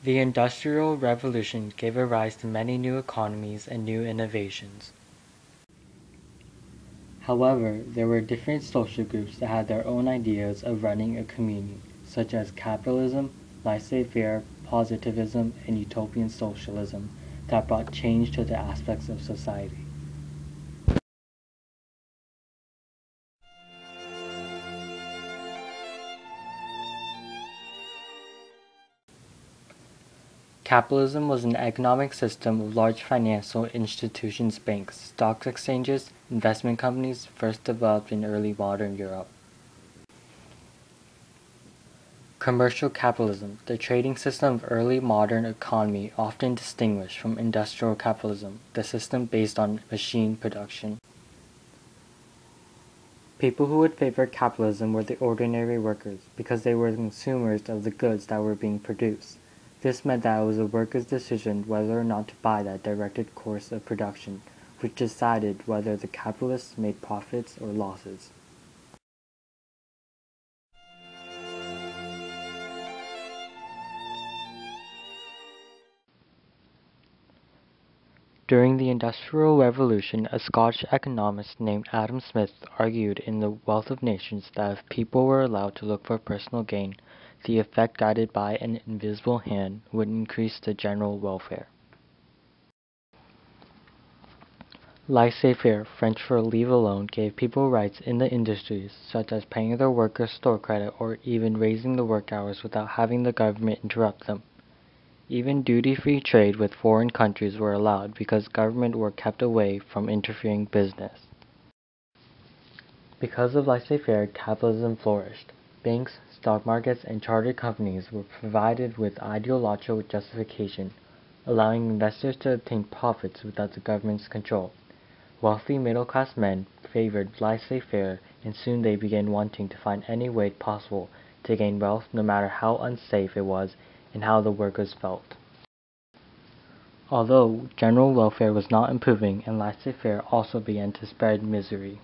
The Industrial Revolution gave a rise to many new economies and new innovations. However, there were different social groups that had their own ideas of running a community, such as capitalism, laissez-faire, positivism, and utopian socialism, that brought change to the aspects of society. Capitalism was an economic system of large financial institutions, banks, stock exchanges, investment companies first developed in early modern Europe. Commercial capitalism, the trading system of early modern economy, often distinguished from industrial capitalism, the system based on machine production. People who would favor capitalism were the ordinary workers, because they were the consumers of the goods that were being produced. This meant that it was the workers' decision whether or not to buy that directed course of production, which decided whether the capitalists made profits or losses. During the Industrial Revolution, a Scottish economist named Adam Smith argued in The Wealth of Nations that if people were allowed to look for personal gain, the effect guided by an invisible hand would increase the general welfare. Laissez-faire, French for leave alone, gave people rights in the industries, such as paying their workers store credit or even raising the work hours without having the government interrupt them. Even duty-free trade with foreign countries were allowed because government were kept away from interfering business. Because of laissez-faire, capitalism flourished. Banks, stock markets, and chartered companies were provided with ideological justification, allowing investors to obtain profits without the government's control. Wealthy middle-class men favored laissez-faire, and soon they began wanting to find any way possible to gain wealth no matter how unsafe it was and how the workers felt. Although general welfare was not improving and laissez-faire also began to spread misery.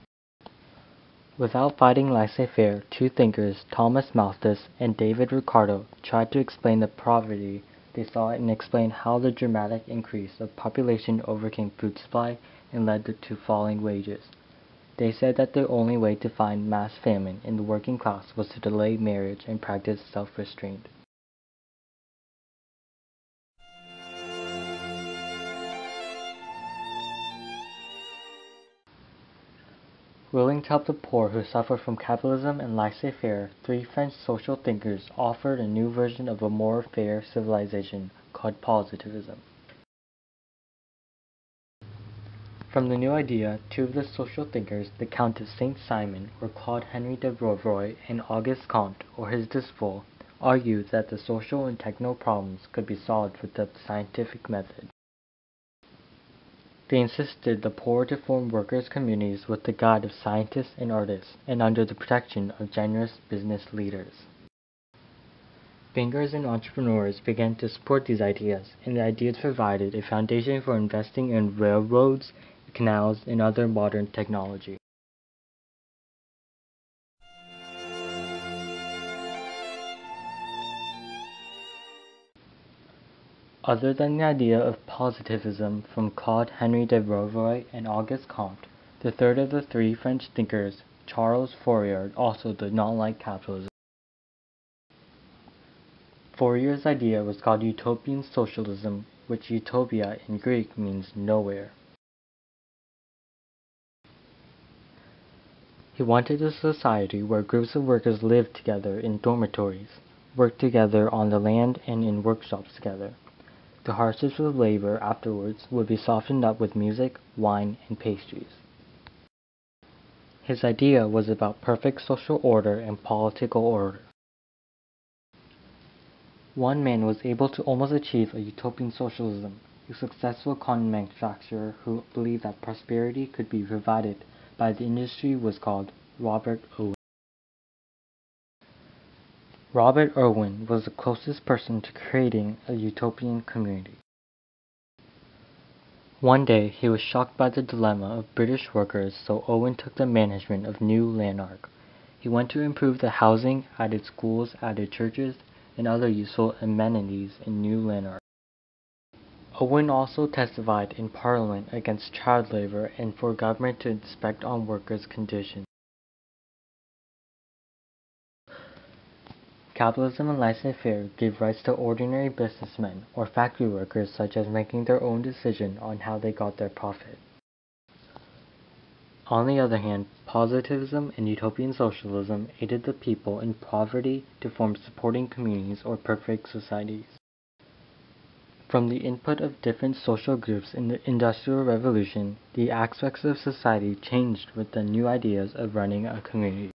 Without fighting laissez-faire, two thinkers, Thomas Malthus and David Ricardo, tried to explain the poverty they saw and explain how the dramatic increase of population overcame food supply and led to falling wages. They said that the only way to find mass famine in the working class was to delay marriage and practice self-restraint. Willing to help the poor who suffered from capitalism and laissez-faire, three French social thinkers offered a new version of a more fair civilization called Positivism. From the new idea, two of the social thinkers, the Count of Saint-Simon, or Claude Henry de Rouvroy, and Auguste Comte, or his disciple, argued that the social and technical problems could be solved with the scientific method. They insisted the poor to form workers' communities with the guide of scientists and artists, and under the protection of generous business leaders. Bankers and entrepreneurs began to support these ideas, and the ideas provided a foundation for investing in railroads, canals, and other modern technology. Other than the idea of positivism from Claude Henry de Rouvroy and Auguste Comte, the third of the three French thinkers, Charles Fourier, also did not like capitalism. Fourier's idea was called utopian socialism, which utopia in Greek means nowhere. He wanted a society where groups of workers lived together in dormitories, worked together on the land and in workshops together. The hardships of labor afterwards would be softened up with music, wine, and pastries. His idea was about perfect social order and political order. One man was able to almost achieve a utopian socialism, a successful economy manufacturer who believed that prosperity could be provided by the industry was called Robert Owen. Robert Owen was the closest person to creating a utopian community. One day he was shocked by the dilemma of British workers, so Owen took the management of New Lanark. He went to improve the housing, added schools, added churches, and other useful amenities in new land. Owen also testified in Parliament against child labor and for government to inspect on workers' conditions. Capitalism and laissez-faire gave rights to ordinary businessmen or factory workers, such as making their own decision on how they got their profit. On the other hand, positivism and utopian socialism aided the people in poverty to form supporting communities or perfect societies. From the input of different social groups in the Industrial Revolution, the aspects of society changed with the new ideas of running a community.